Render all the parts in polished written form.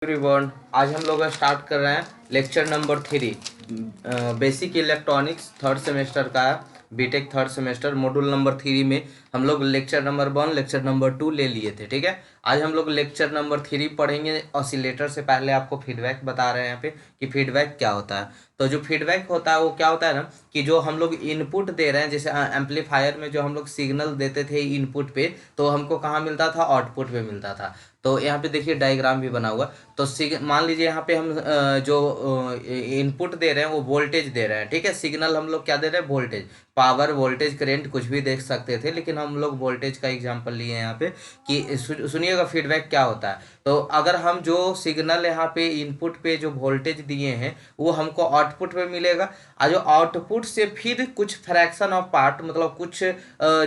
Everyone, आज हम लोग स्टार्ट कर रहे हैं lecture number 3। Basic electronics third semester का B Tech third semester module number 3 में हम लोग लेक्चर नंबर 1 लेक्चर नंबर 2 ले लिए थे। ठीक है, आज हम लोग लेक्चर नंबर 3 पढ़ेंगे। ऑसिलेटर से पहले आपको फीडबैक बता रहे हैं यहाँ पे कि फीडबैक क्या होता है। तो जो फीडबैक होता है वो क्या होता है ना, कि जो हम लोग इनपुट दे रहे हैं, जैसे एम्पलीफायर में जो हम लोग सिग्नल देते थे इनपुट पे, तो हमको कहाँ मिलता था? आउटपुट पे मिलता था। तो यहाँ पे देखिए डायग्राम भी बना हुआ। तो मान लीजिए यहाँ पे हम जो इनपुट दे रहे हैं वो वोल्टेज दे रहे हैं। ठीक है, सिग्नल हम लोग क्या दे रहे हैं? वोल्टेज, पावर, वोल्टेज, करंट कुछ भी देख सकते थे, लेकिन हम लोग वोल्टेज का एग्जांपल लिए हैं यहाँ पे। कि सुनिएगा फीडबैक क्या होता है। तो अगर हम जो सिग्नल यहाँ पे इनपुट पे जो वोल्टेज दिए हैं वो हमको आउटपुट पे मिलेगा, और जो आउटपुट से फिर कुछ फ्रैक्शन ऑफ पार्ट, मतलब कुछ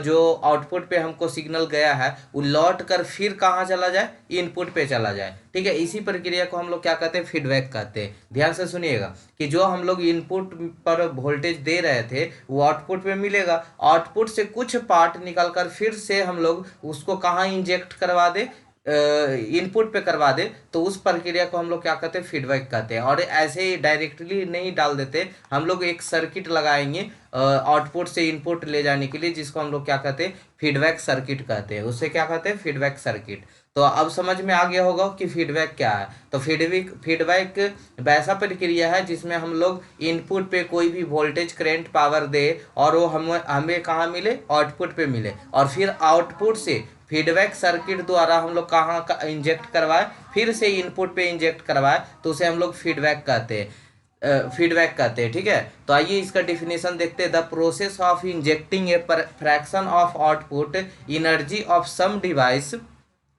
जो आउटपुट पे हमको सिग्नल गया है वो लौट कर फिर कहाँ चला जाए? इनपुट पे चला जाए। ठीक है, इसी प्रक्रिया को हम लोग क्या कहते हैं? फीडबैक कहते हैं। ध्यान से सुनिएगा कि जो हम लोग इनपुट पर वोल्टेज दे रहे थे वो आउटपुट पे मिलेगा, आउटपुट से कुछ पार्ट निकाल कर फिर से हम लोग उसको कहाँ इंजेक्ट करवा दे? इनपुट पे करवा दे। तो उस प्रक्रिया को हम लोग क्या कहते हैं? फीडबैक कहते हैं। और ऐसे ही डायरेक्टली नहीं डाल देते, हम लोग एक सर्किट लगाएंगे आउटपुट से इनपुट ले जाने के लिए, जिसको हम लोग क्या कहते हैं? फीडबैक सर्किट कहते हैं। उसे क्या कहते हैं? Feedback circuit. तो अब समझ में आ गया होगा कि फीडबैक क्या है। तो फीडबैक वैसा प्रक्रिया है जिसमें हम लोग इनपुट पे कोई भी वोल्टेज, करंट, पावर दे और वो हमें कहाँ मिले? आउटपुट पे मिले, और फिर आउटपुट से फीडबैक सर्किट द्वारा हम लोग कहाँ का इंजेक्ट करवाए? फिर से इनपुट पे इंजेक्ट करवाए, तो उसे हम लोग फीडबैक कहते हैं। फीडबैक कहते हैं। ठीक है, तो आइए इसका डिफिनेशन देखते हैं। The process of injecting a fraction of output energy of some device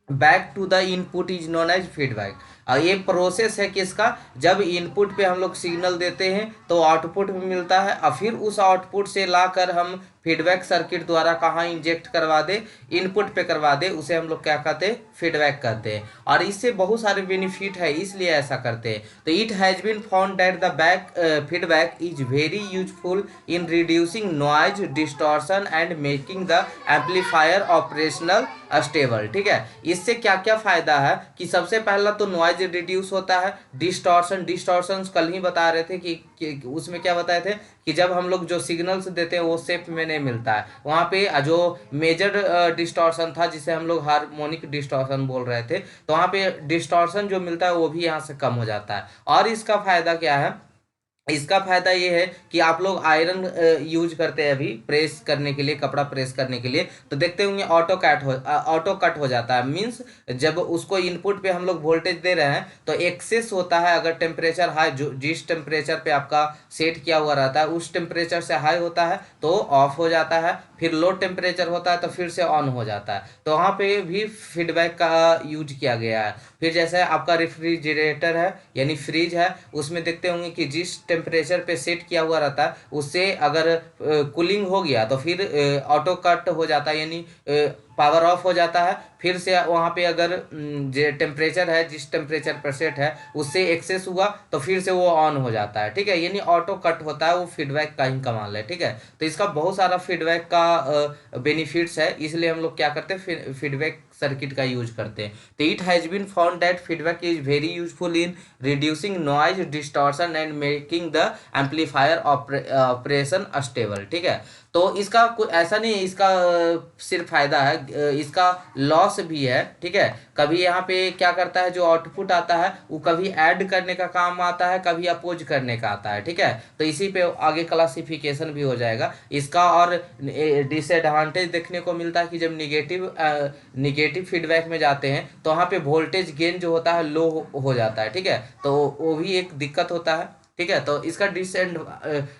back to the input is known as feedback. और ये प्रोसेस है किसका? जब इनपुट पे हम लोग सिग्नल देते हैं तो आउटपुट में मिलता है, और फिर उस आउटपुट से लाकर हम फीडबैक सर्किट द्वारा कहाँ इंजेक्ट करवा दे? इनपुट पे करवा दे, उसे हम लोग क्या कहते हैं? फीडबैक कहते हैं। और इससे बहुत सारे बेनिफिट है, इसलिए ऐसा करते हैं। तो it has been found that the feedback is very useful in reducing noise, distortion and making the amplifier operational stable. ठीक है, इससे क्या क्या फायदा है? कि सबसे पहला तो नॉइज रिड्यूस होता है। डिस्टॉर्शन कल ही बता रहे थे कि उसमें क्या बताए थे कि जब हम लोग जो सिग्नल्स देते हैं वो शेप में नहीं मिलता है, वहाँ पे जो मेजर डिस्टॉर्शन था जिसे हम लोग हार्मोनिक डिस्टॉर्शन बोल रहे थे, तो वहाँ पे डिस्टॉर्शन जो मिलता है वो भी यहाँ से कम हो जाता है। और इसका फायदा क्या है? इसका फायदा ये है कि आप लोग आयरन यूज करते हैं अभी प्रेस करने के लिए, कपड़ा प्रेस करने के लिए, तो देखते होंगे ऑटो कट हो जाता है। मींस जब उसको इनपुट पे हम लोग वोल्टेज दे रहे हैं तो एक्सेस होता है। अगर टेम्परेचर हाई, जो जिस टेम्परेचर पे आपका सेट किया हुआ रहता है उस टेम्परेचर से हाई होता है तो ऑफ हो जाता है, फिर लो टेम्परेचर होता है तो फिर से ऑन हो जाता है। तो वहाँ पे भी फीडबैक का यूज किया गया है। फिर जैसे आपका रेफ्रिजरेटर है यानी फ्रिज है, उसमें देखते होंगे कि जिस टेम्परेचर पे सेट किया हुआ रहता है उससे अगर कूलिंग हो गया तो फिर ऑटो कट हो जाता है, यानी पावर ऑफ हो जाता है। फिर से वहाँ पे अगर जो टेम्परेचर है जिस टेम्परेचर पर सेट है उससे एक्सेस हुआ तो फिर से वो ऑन हो जाता है। ठीक है, यानी ऑटो कट होता है, वो फीडबैक का ही कमाल है। ठीक है, तो इसका बहुत सारा फीडबैक का बेनिफिट्स है, इसलिए हम लोग क्या करते हैं? फीडबैक सर्किट का यूज करते हैं। तो it has been found that feedback is very useful in reducing noise, distortion and making the amplifier operation stable. ठीक है, तो इसका ऐसा नहीं है इसका सिर्फ फायदा है, इसका लॉस भी है। ठीक है, कभी यहाँ पे क्या करता है, जो आउटपुट आता है वो कभी ऐड करने का काम आता है, कभी अपोज करने का आता है। ठीक है, तो इसी पे आगे क्लासिफिकेशन भी हो जाएगा इसका। और डिसएडवांटेज देखने को मिलता है कि जब निगेटिव फीडबैक में जाते हैं तो वहाँ पे वोल्टेज गेन जो होता है लो हो जाता है। ठीक है, तो वो भी एक दिक्कत होता है। ठीक है, तो इसका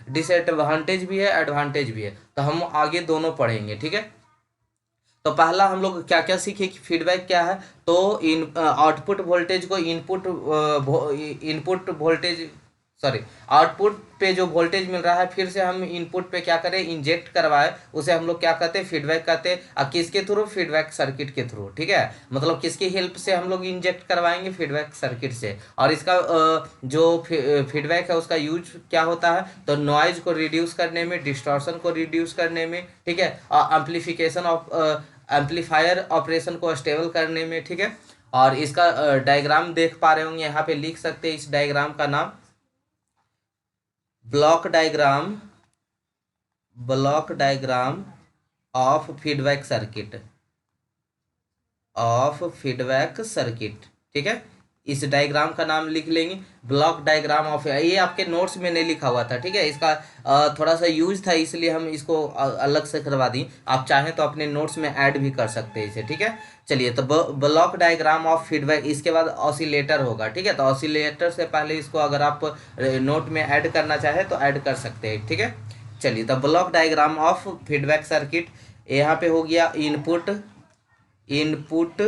डिसएडवांटेज भी है, एडवांटेज भी है, तो हम आगे दोनों पढ़ेंगे। ठीक है, तो पहला हम लोग क्या क्या सीखे कि फीडबैक क्या है। तो आउटपुट वोल्टेज को इनपुट वोल्टेज, सॉरी, आउटपुट पे जो वोल्टेज मिल रहा है फिर से हम इनपुट पे क्या करें? इंजेक्ट करवाए, उसे हम लोग क्या कहते हैं? फीडबैक कहते हैं। और किसके थ्रू? फीडबैक सर्किट के थ्रू। ठीक है, मतलब किसकी हेल्प से हम लोग इंजेक्ट करवाएंगे? फीडबैक सर्किट से। और इसका जो फीडबैक है उसका यूज क्या होता है? तो नॉइज को रिड्यूस करने में, डिस्टॉर्शन को रिड्यूस करने में, ठीक है, और एम्पलीफिकेशन ऑफ एम्पलीफायर ऑपरेशन को स्टेबल करने में। ठीक है, और इसका डायग्राम देख पा रहे होंगे, यहाँ पे लिख सकते हैं इस डायग्राम का नाम block diagram of feedback circuit. ठीक है, इस डायग्राम का नाम लिख लेंगे ब्लॉक डायग्राम ऑफ, ये आपके नोट्स में नहीं लिखा हुआ था। ठीक है, इसका थोड़ा सा यूज था इसलिए हम इसको अलग से करवा दी। आप चाहें तो अपने नोट्स में ऐड भी कर सकते हैं इसे। ठीक है, चलिए, तो ब्लॉक डायग्राम ऑफ फीडबैक, इसके बाद ऑसिलेटर होगा। ठीक है, तो ऑसिलेटर से पहले इसको अगर आप नोट में ऐड करना चाहें तो ऐड कर सकते हैं। ठीक है, चलिए, तो block diagram of feedback circuit, यहाँ पे हो गया इनपुट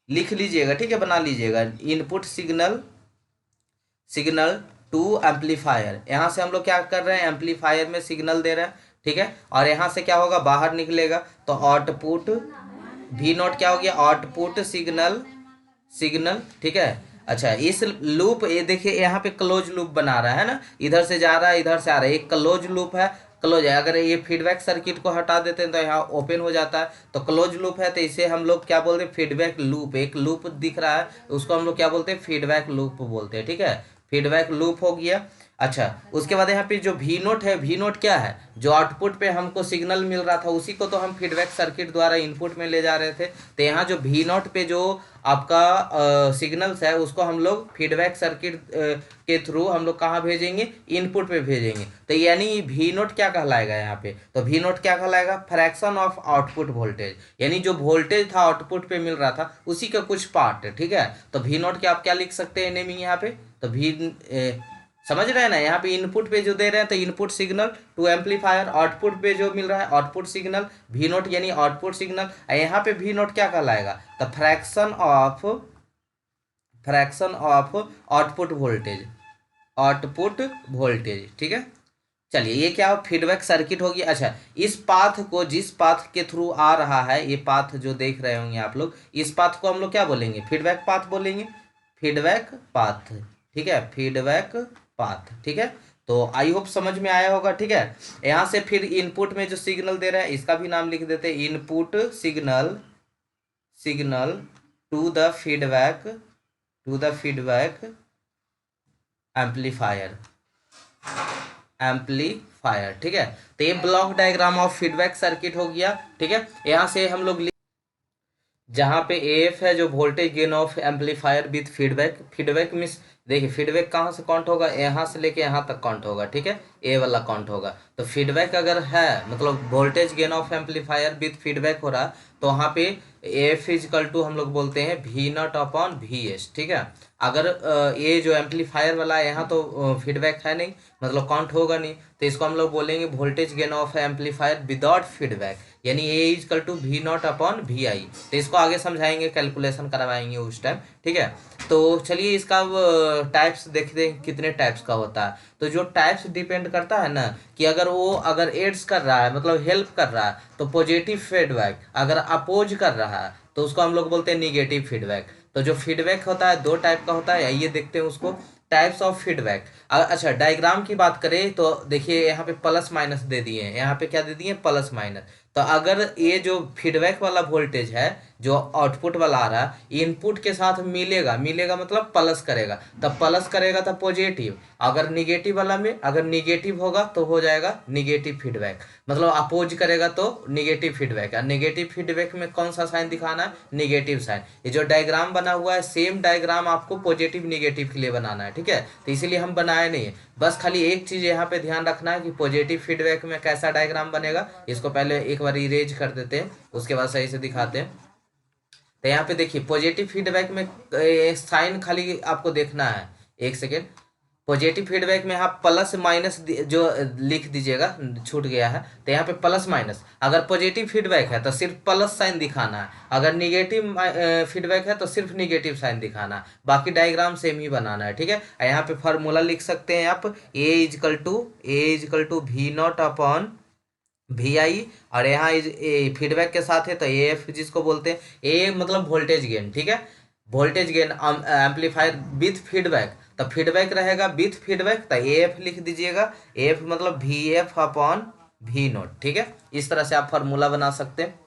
लिख लीजिएगा। ठीक है, बना लीजिएगा, इनपुट सिग्नल टू एम्पलीफायर। यहाँ से हम लोग क्या कर रहे हैं, एम्पलीफायर में सिग्नल दे रहे हैं। ठीक है, और यहाँ से क्या होगा, बाहर निकलेगा तो आउटपुट भी नोट क्या हो गया, आउटपुट सिग्नल। ठीक है, अच्छा, इस लूप, ये देखिए यहाँ पे क्लोज लूप बना रहा है ना, इधर से जा रहा है इधर से आ रहा है, एक क्लोज लूप है, क्लोज है। अगर ये फीडबैक सर्किट को हटा देते हैं तो यहाँ ओपन हो जाता है, तो क्लोज लूप है, तो इसे हम लोग क्या बोलते हैं, फीडबैक लूप। एक लूप दिख रहा है उसको हम लोग क्या बोलते हैं, फीडबैक लूप बोलते हैं। ठीक है, फीडबैक लूप हो गया। अच्छा, उसके बाद यहाँ पे जो वी नोट है, वी नोट क्या है, जो आउटपुट पे हमको सिग्नल मिल रहा था उसी को तो हम फीडबैक सर्किट द्वारा इनपुट में ले जा रहे थे। तो यहाँ जो वी नोट पे जो आपका सिग्नल्स है उसको हम लोग फीडबैक सर्किट के थ्रू हम लोग कहाँ भेजेंगे, इनपुट पे भेजेंगे। तो यानी वी नोट क्या कहलाएगा यहाँ पे, तो वी नोट क्या कहलाएगा, फ्रैक्शन ऑफ आउटपुट वोल्टेज, यानी जो वोल्टेज था आउटपुट पे मिल रहा था उसी का कुछ पार्ट। ठीक है, तो वी नोट के आप क्या लिख सकते हैं नेमिंग यहाँ पे, तो समझ रहे हैं ना, यहाँ पे इनपुट पे जो दे रहे हैं तो input signal to amplifier, output पे जो मिल रहा है आउटपुट सिग्नल, वी नोट यानी आउटपुट सिग्नल। यहाँ पे वी नोट क्या कहलाएगा, तो फ्रैक्शन ऑफ आउटपुट वोल्टेज। ठीक है, चलिए, ये क्या फीडबैक सर्किट होगी। अच्छा, इस पाथ को, जिस पाथ के थ्रू आ रहा है, ये पाथ जो देख रहे होंगे आप लोग, इस पाथ को हम लोग क्या बोलेंगे, फीडबैक पाथ बोलेंगे, फीडबैक पाथ। ठीक है, फीडबैक पाथ। ठीक है, तो आई होप समझ में आया होगा। ठीक है, यहाँ से फिर इनपुट में जो सिग्नल दे रहा है इसका भी नाम लिख देते हैं, input signal to the feedback amplifier. ठीक है, तो ये block diagram of feedback circuit हो गया। ठीक है, यहाँ से हम लोग जहाँ पे एफ है जो voltage gain of amplifier with feedback means, देखिए फीडबैक कहाँ से काउंट होगा, यहाँ से लेके यहाँ तक काउंट होगा। ठीक है, ए वाला काउंट होगा। तो फीडबैक अगर है मतलब voltage gain of amplifier with feedback हो रहा, तो वहाँ पे एफ इजकल टू हम लोग बोलते हैं V naught upon V S. ठीक है, अगर ये जो एम्पलीफायर वाला है यहाँ तो फीडबैक है नहीं, मतलब काउंट होगा नहीं, तो इसको हम लोग बोलेंगे voltage gain of amplifier without feedback, यानी A equal to V naught upon V I. तो इसको आगे समझाएंगे, कैलकुलेशन करवाएंगे उस टाइम। ठीक है, तो चलिए इसका टाइप्स देखते हैं कितने टाइप्स का होता है। तो जो टाइप्स डिपेंड करता है ना, कि अगर एड्स कर रहा है मतलब हेल्प कर रहा है तो पॉजिटिव फीडबैक, अगर अपोज कर रहा है तो उसको हम लोग बोलते हैं निगेटिव फीडबैक। तो जो फीडबैक होता है दो टाइप का होता है, आइए देखते हैं उसको, टाइप्स ऑफ फीडबैक। अच्छा, डायग्राम की बात करें तो देखिए यहाँ पे प्लस माइनस दे दिए हैं, यहाँ पे क्या दे दिए, प्लस माइनस। तो अगर ये जो फीडबैक वाला वोल्टेज है जो आउटपुट वाला आ रहा है इनपुट के साथ मिलेगा मतलब प्लस करेगा, तब प्लस करेगा तो पॉजिटिव। अगर निगेटिव वाला में अगर निगेटिव होगा तो हो जाएगा निगेटिव फीडबैक, मतलब अपोज करेगा तो निगेटिव फीडबैक। और निगेटिव फीडबैक में कौन सा साइन दिखाना है, निगेटिव साइन। ये जो डायग्राम बना हुआ है सेम डायग्राम आपको पॉजिटिव निगेटिव के लिए बनाना है। ठीक है, तो इसीलिए हम बनाए नहीं है, बस खाली एक चीज यहाँ पे ध्यान रखना है कि पॉजिटिव फीडबैक में कैसा डायग्राम बनेगा। इसको पहले एक बार इरेज कर देते हैं, उसके बाद सही से दिखाते हैं। तो यहाँ पे देखिए पॉजिटिव फीडबैक में साइन खाली आपको देखना है, एक सेकेंड। पॉजिटिव फीडबैक में आप प्लस माइनस जो लिख दीजिएगा, छूट गया है, तो यहाँ पे प्लस माइनस। अगर पॉजिटिव फीडबैक है तो सिर्फ प्लस साइन दिखाना है, अगर निगेटिव फीडबैक है तो सिर्फ निगेटिव साइन दिखाना है, बाकी डायग्राम सेम ही बनाना है। ठीक है, यहाँ पे फार्मूला लिख सकते हैं आप, A equal to V naught upon V I, और यहाँ फीडबैक के साथ है तो ए एफ जिसको बोलते हैं, ए मतलब वोल्टेज गेन। ठीक है, voltage gain amplifier with feedback, तो फीडबैक रहेगा विथ फीडबैक, तो ए एफ लिख दीजिएगा, ए एफ मतलब V F upon V naught. ठीक है, इस तरह से आप फार्मूला बना सकते हैं।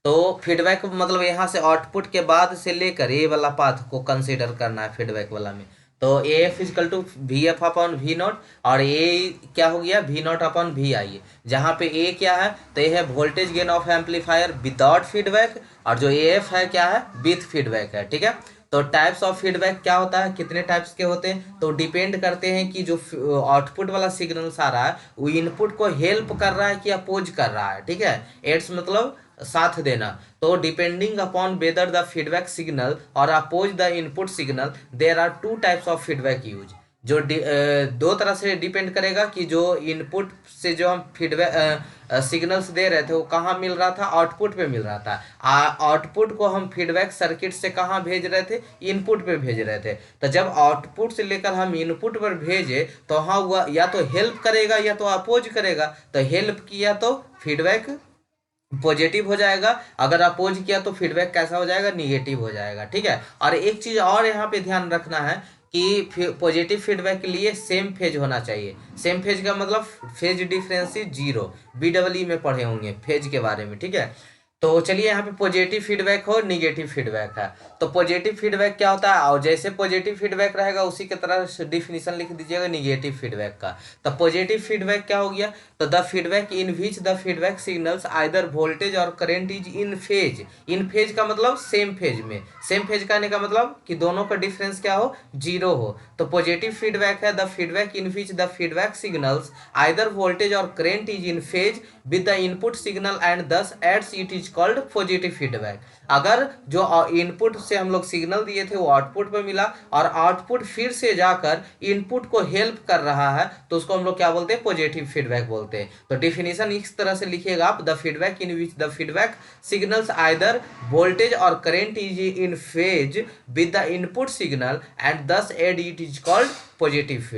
तो फीडबैक मतलब यहाँ से आउटपुट के बाद से लेकर ए वाला पाथ को कंसीडर करना है फीडबैक वाला में। तो A F equal to V F upon V naught, और ए क्या हो गया V naught upon V I. जहाँ पे ए क्या है तो ये है voltage gain of amplifier without feedback, और जो ए एफ है क्या है विथ फीडबैक है, ठीक है। तो टाइप्स ऑफ फीडबैक क्या होता है, कितने टाइप्स के होते हैं, तो डिपेंड करते हैं कि जो आउटपुट वाला सिग्नल्स आ रहा है वो इनपुट को हेल्प कर रहा है कि अपोज कर रहा है, ठीक है। एड्स मतलब साथ देना। तो depending upon whether the feedback signal और oppose the input signal, there are two types of feedback use. जो दो तरह से डिपेंड करेगा कि जो इनपुट से जो हम फीडबैक सिग्नल्स दे रहे थे वो कहाँ मिल रहा था, आउटपुट पे मिल रहा था। आउटपुट को हम फीडबैक सर्किट से कहाँ भेज रहे थे, इनपुट पे भेज रहे थे। तो जब आउटपुट से लेकर हम इनपुट पर भेजे तो हाँ हुआ या तो हेल्प करेगा या तो अपोज करेगा। तो हेल्प किया तो फीडबैक पॉजिटिव हो जाएगा, अगर अपोज किया तो फीडबैक कैसा हो जाएगा, निगेटिव हो जाएगा, ठीक है। और एक चीज और यहाँ पे ध्यान रखना है कि पॉजिटिव फीडबैक के लिए सेम फेज होना चाहिए। सेम फेज का मतलब फेज डिफरेंस जीरो, BEE में पढ़े होंगे फेज के बारे में, ठीक है। तो चलिए यहाँ पे पॉजिटिव फीडबैक हो निगेटिव फीडबैक है। तो पॉजिटिव फीडबैक क्या होता है, और जैसे पॉजिटिव फीडबैक रहेगा उसी की तरह डिफिनीशन लिख दीजिएगा निगेटिव फीडबैक का। तो पॉजिटिव फीडबैक क्या हो गया, तो the feedback in which the feedback signals either voltage और current is in phase. In phase का मतलब सेम फेज में, सेम फेज कहने का मतलब कि दोनों का डिफरेंस क्या हो, जीरो हो। तो पॉजिटिव फीडबैक है the feedback in which the feedback signals either voltage और current is in phase with the input signal and thus aids it is called positive feedback. अगर जो इनपुट से हम लोग सिग्नल दिए थे वो आउटपुट पे मिला और आउटपुट फिर से जाकर इनपुट को हेल्प कर रहा है तो उसको हम लोग क्या बोलते हैं, पॉजिटिव फीडबैक बोलते हैं। तो डिफिनीशन इस तरह से लिखिएगा आप, the feedback in which the feedback signals either voltage और current is in phase with the input signal and thus aid it is called positive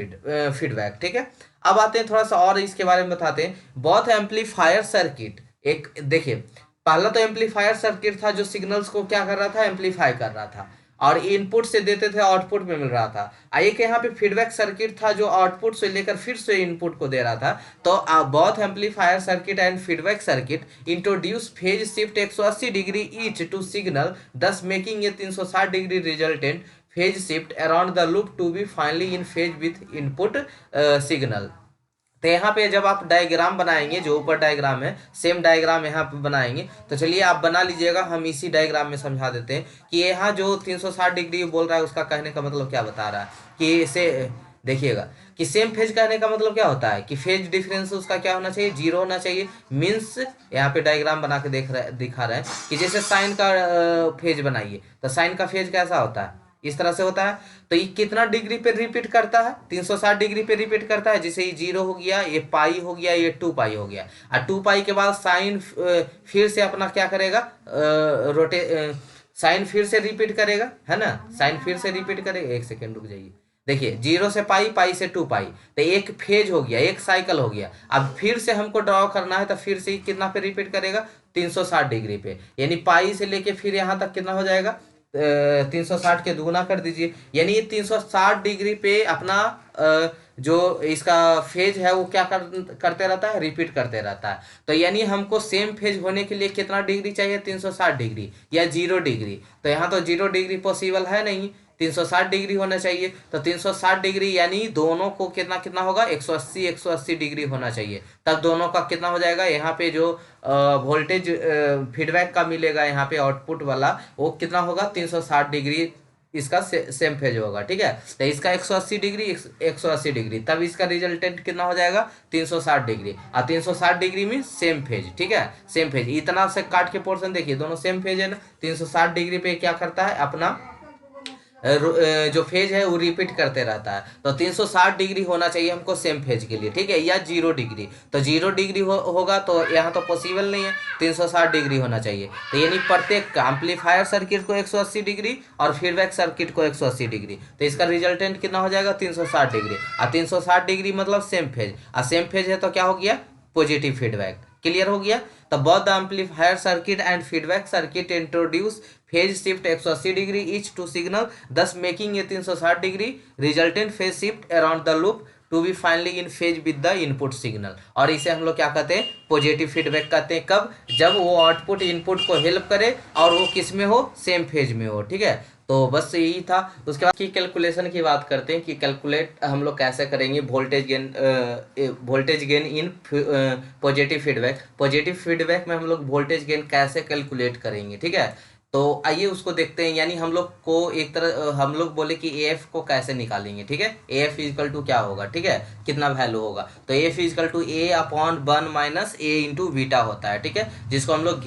feedback, ठीक है। अब आते हैं थोड़ा सा और इसके बारे में बताते हैं। बोथ एम्पलीफायर सर्किट, एक देखिए पहला तो एम्पलीफायर सर्किट था जो सिग्नल्स को क्या कर रहा था, एम्पलीफाई कर रहा था और इनपुट से देते थे आउटपुट में मिल रहा था। एक यहाँ पे फीडबैक सर्किट था जो आउटपुट से लेकर फिर से इनपुट को दे रहा था। तो both amplifier circuit and feedback circuit introduce phase shift 180 degree each to signal, thus making a 360 degree resultant phase shift around the loop to be finally in phase with input signal. तो यहाँ पे जब आप diagram बनाएंगे, जो ऊपर diagram है same diagram यहाँ पे बनाएंगे। तो चलिए आप बना लीजिएगा, हम इसी डायग्राम में समझा देते हैं कि यहाँ जो 360 डिग्री बोल रहा है उसका कहने का मतलब क्या बता रहा है कि इसे देखिएगा कि सेम फेज कहने का मतलब क्या होता है कि फेज डिफरेंस उसका क्या होना चाहिए, जीरो होना चाहिए। मीन्स यहाँ पे डायग्राम बना के दिखा रहे हैं कि जैसे साइन का फेज बनाइए तो साइन का फेज कैसा होता है, इस तरह से होता है। तो ये कितना डिग्री पे रिपीट करता है, 360 डिग्री पे रिपीट करता है। जैसे ये जीरो हो गया, ये पाई हो गया, ये 2 पाई हो गया। और 2 पाई के बाद साइन फिर से अपना क्या करेगा, साइन फिर से रिपीट करेगा, है ना, साइन फिर से रिपीट करेगा। एक सेकेंड रुक जाइए, देखिए 0 से पाई, पाई से 2 पाई, तो एक फेज हो गया, एक साइकिल हो गया। अब फिर से हमको ड्रॉ करना है तो फिर से कितना पे रिपीट करेगा, 360 डिग्री पे। यानी पाई से लेके फिर यहाँ तक कितना हो जाएगा, 360 के दुगुना कर दीजिए। यानी ये 360 डिग्री पे अपना जो इसका फेज है वो क्या करते रहता है, रिपीट करते रहता है। तो यानी हमको सेम फेज होने के लिए कितना डिग्री चाहिए, 360 डिग्री या 0 डिग्री। तो यहाँ तो 0 डिग्री पॉसिबल है नहीं, 360 डिग्री होना चाहिए। तो 360 डिग्री यानी दोनों को कितना कितना होगा, 180 डिग्री होना चाहिए। तब दोनों का कितना हो जाएगा, यहाँ पे जो वोल्टेज फीडबैक का मिलेगा यहाँ पे आउटपुट वाला, वो कितना होगा, 360 डिग्री इसका सेम फेज होगा, ठीक है। तो इसका 180 डिग्री 180 डिग्री, तब इसका रिजल्टेंट कितना हो जाएगा, 360 डिग्री। और 360 डिग्री में सेम फेज, ठीक है, सेम फेज। इतना से काट के पोर्शन देखिए, दोनों सेम फेज है ना। 360 डिग्री पे क्या करता है, अपना जो फेज है वो रिपीट करते रहता है। तो 360 डिग्री होना चाहिए हमको सेम फेज के लिए, ठीक है, या 0 डिग्री। तो 0 डिग्री होगा तो यहाँ तो पॉसिबल नहीं है, 360 डिग्री होना चाहिए। तो यानी प्रत्येक एम्पलीफायर सर्किट को 180 डिग्री और फीडबैक सर्किट को 180 डिग्री। तो इसका रिजल्टेंट कितना हो जाएगा, 360 डिग्री। और 360 डिग्री मतलब सेम फेज, और सेम फेज है तो क्या हो गया, पॉजिटिव फीडबैक। क्लियर हो गया। तो both the amplifier circuit and feedback circuit introduce phase shift 180 degree each to signal, thus making a 360 degree resultant phase shift around the loop to be finally in phase with the input signal. और इसे हम लोग क्या कहते हैं, positive feedback कहते हैं। कब, जब वो आउटपुट इनपुट को हेल्प करे और वो किस में हो, सेम फेज में हो। ठीक है, तो बस यही था। उसके बाद की कैलकुलेशन की बात करते हैं कि कैलकुलेट हम लोग कैसे करेंगे voltage gain in positive feedback. Positive feedback में हम लोग वोल्टेज गेन कैसे कैलकुलेट करेंगे। ठीक है, तो आइए उसको देखते हैं। यानी हम लोग को एक तरह हम लोग बोले कि एफ को कैसे निकालेंगे। ठीक है, एफ इजकल टू क्या होगा, ठीक है, कितना वैल्यू होगा, तो F equal to A upon 1 minus A into beta होता है। ठीक है, जिसको हम लोग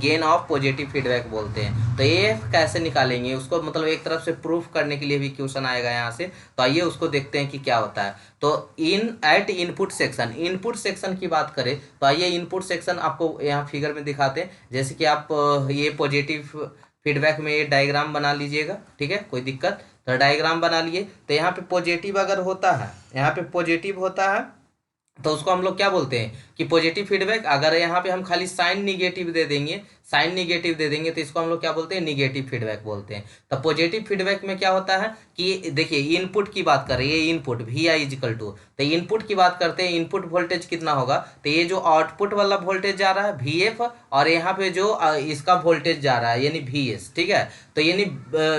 गेन ऑफ पॉजिटिव फीडबैक बोलते हैं। तो एफ कैसे निकालेंगे उसको, मतलब एक तरफ से प्रूफ करने के लिए भी क्वेश्चन आएगा यहाँ से। तो आइए उसको देखते हैं कि क्या होता है। तो इनपुट सेक्शन की बात करें तो आइए इनपुट सेक्शन आपको यहाँ फिगर में दिखाते हैं। जैसे कि आप ये पॉजिटिव फीडबैक में ये डायग्राम बना लीजिएगा। ठीक है, कोई दिक्कत, तो डायग्राम बना लिए। तो यहाँ पे पॉजिटिव अगर होता है, यहाँ पे पॉजिटिव होता है तो उसको हम लोग क्या बोलते हैं कि पॉजिटिव फीडबैक। अगर यहाँ पे हम खाली साइन निगेटिव दे देंगे तो इसको हम लोग क्या बोलते हैं, निगेटिव फीडबैक बोलते हैं। तो पॉजिटिव फीडबैक में क्या होता है कि देखिए इनपुट की बात करें, ये input V I equal to, तो इनपुट की बात करते हैं, इनपुट वोल्टेज कितना होगा, तो ये जो आउटपुट वाला वोल्टेज जा रहा है वी एफ, और यहाँ पे जो इसका वोल्टेज जा रहा है यानी वी एस। ठीक है, तो यानी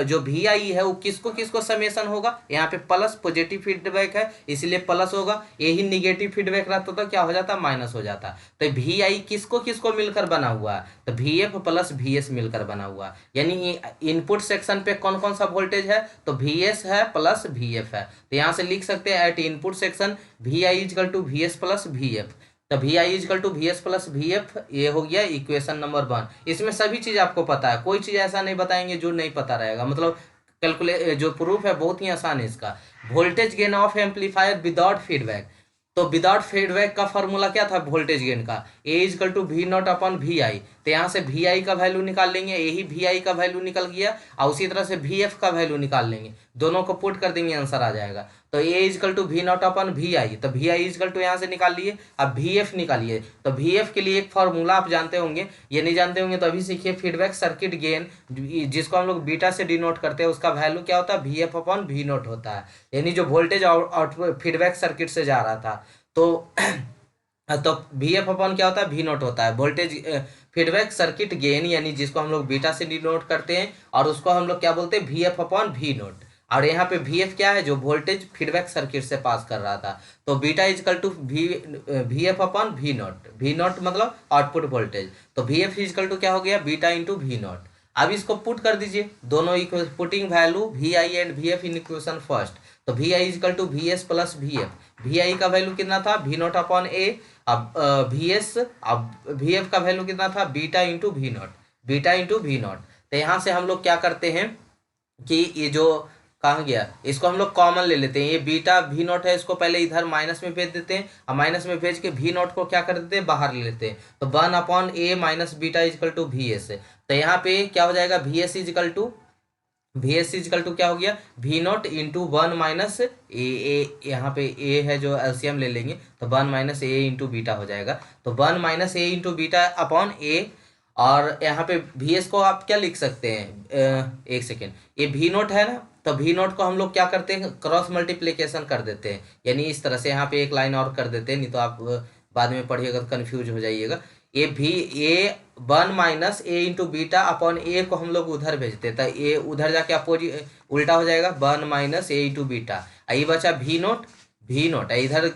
जो वी आई है वो किसको किसको समेसन होगा, यहाँ पे प्लस पॉजिटिव फीडबैक है इसलिए प्लस होगा, यही निगेटिव फीडबैक रहता तो क्या हो जाता, माइनस हो जाता। तो वी आई किसको किसको मिलकर बना हुआ है, तो V F plus V S मिलकर बना हुआ है। यानी इनपुट सेक्शन पे कौन कौन सा वोल्टेज है, तो वी एस है प्लस वी एफ है। तो यहाँ से लिख सकते हैं at input section V I equal to V S plus V F. तो V I equal to V S plus V F, ये हो गया इक्वेशन नंबर 1। इसमें सभी चीज आपको पता है, कोई चीज ऐसा नहीं बताएंगे जो नहीं पता रहेगा। मतलब जो प्रूफ है बहुत ही आसान है इसका। Voltage gain of amplifier without feedback, तो विदाउट फीडबैक का फॉर्मूला क्या था वोल्टेज गेन का, A equal to V naught upon V I. तो यहाँ से वी आई का वैल्यू निकाल लेंगे, यही वी आई का वैल्यू निकल गया, और उसी तरह से वी एफ का वैल्यू निकाल लेंगे, दोनों को पुट कर देंगे आंसर आ जाएगा। तो A equal to V naught upon V I, तो वी आई इजकल टू यहाँ से निकाल लिए। अब वी एफ निकालिए, तो वी एफ के लिए एक फॉर्मूला आप जानते होंगे, ये नहीं जानते होंगे तो अभी सीखिए। फीडबैक सर्किट गेन जिसको हम लोग बीटा से डिनोट करते हैं उसका वैल्यू क्या होता है, V F upon V naught होता है। यानी जो वोल्टेज आउटपुट फीडबैक सर्किट से जा रहा था तो वी एफ अपॉन क्या होता है, वी नॉट होता है वोल्टेज फीडबैक सर्किट गेन, यानी जिसको हम लोग बीटा से डिनोट करते हैं, और उसको हम लोग क्या बोलते हैं, V F upon V naught. और यहाँ पे वी एफ क्या है, जो वोल्टेज फीडबैक सर्किट से पास कर रहा था। तो beta equal to V F upon V naught मतलब आउटपुट वोल्टेज। तो वी एफ इजकल टू क्या हो गया, बीटा इंटू वी नॉट। अब इसको पुट कर दीजिए दोनों, putting value V I and V F in equation first. तो V I equal to V S plus V F, V I का वैल्यू कितना था, वी नॉट अपॉन ए, अब वी एस, अब वी एफ का वैल्यू कितना था, beta into we not. तो यहाँ से हम लोग क्या करते हैं कि ये जो कहाँ गया, इसको हम लोग कॉमन ले लेते हैं। ये बीटा वी नॉट है, इसको पहले इधर माइनस में भेज देते हैं, और माइनस में भेज के वी नॉट को क्या कर देते हैं, बाहर ले लेते हैं। तो 1 upon A minus beta equal to V S. तो यहाँ पे क्या हो जाएगा, वी एस इजकल टू क्या हो गया, वी नॉट इंटू 1 माइनस ए, यहाँ पे ए है जो एलसीएम ले लेंगे, तो 1 माइनस ए इंटू बीटा हो जाएगा। तो 1 minus A into beta upon ए, और यहाँ पे वी एस को आप क्या लिख सकते हैं, एक सेकेंड, ये वी नोट है ना, तो वी नोट को हम लोग क्या करते हैं, क्रॉस मल्टीप्लीकेशन कर देते हैं। यानी इस तरह से यहाँ पे एक लाइन और कर देते हैं, नहीं तो आप बाद में पढ़िएगा तो कन्फ्यूज हो जाइएगा। ए 1 minus A into beta upon ए को हम लोग उधर भेजते हैं, तो ए उधर जाके अपोजिट उल्टा हो जाएगा, 1 माइनस ए इंटू बीटा। ये बचा वी नोट इधर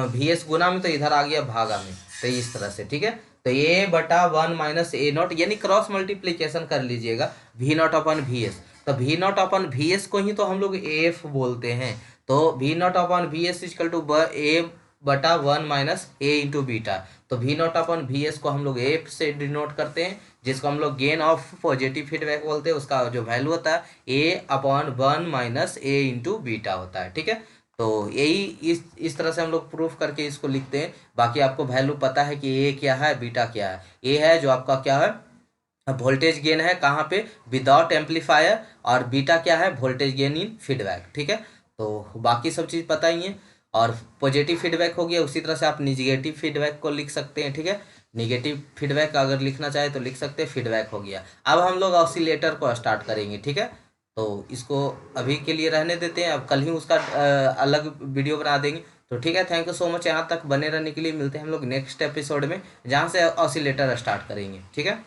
वी एस गुना में, तो इधर आ गया भागा में, तो इस तरह से। ठीक है, तो ए बटा 1 माइनस ए नॉट, यानी क्रॉस मल्टीप्लीकेशन कर लीजिएगा V naught upon V S. तो V naught upon V S को ही तो हम लोग एफ बोलते हैं। तो V naught upon V S equal to A बटा 1 माइनस ए इंटू बीटा। तो V naught upon V S को हम लोग एफ से डिनोट करते हैं, जिसको हम लोग गेन ऑफ पॉजिटिव फीडबैक बोलते हैं। उसका जो वैल्यू होता है ए upon 1 minus A into beta होता है। ठीक है, तो यही इस तरह से हम लोग प्रूफ करके इसको लिखते हैं। बाकी आपको वैल्यू पता है कि ए क्या है, बीटा क्या है। ए है जो आपका क्या है, वोल्टेज गेन है, कहाँ पे, विदाउट एम्पलीफायर, और बीटा क्या है, वोल्टेज गेन इन फीडबैक। ठीक है, तो बाकी सब चीज़ पता ही है। और पॉजिटिव फीडबैक हो गया, उसी तरह से आप निगेटिव फीडबैक को लिख सकते हैं। ठीक है, निगेटिव फीडबैक अगर लिखना चाहे तो लिख सकते हैं, फीडबैक हो गया। अब हम लोग ऑसिलेटर को स्टार्ट करेंगे। ठीक है, तो इसको अभी के लिए रहने देते हैं, अब कल ही उसका अलग वीडियो बना देंगे। तो ठीक है, थैंक यू सो मच, यहाँ तक बने रहने के लिए। मिलते हैं हम लोग नेक्स्ट एपिसोड में, जहाँ से ऑसिलेटर स्टार्ट करेंगे। ठीक है।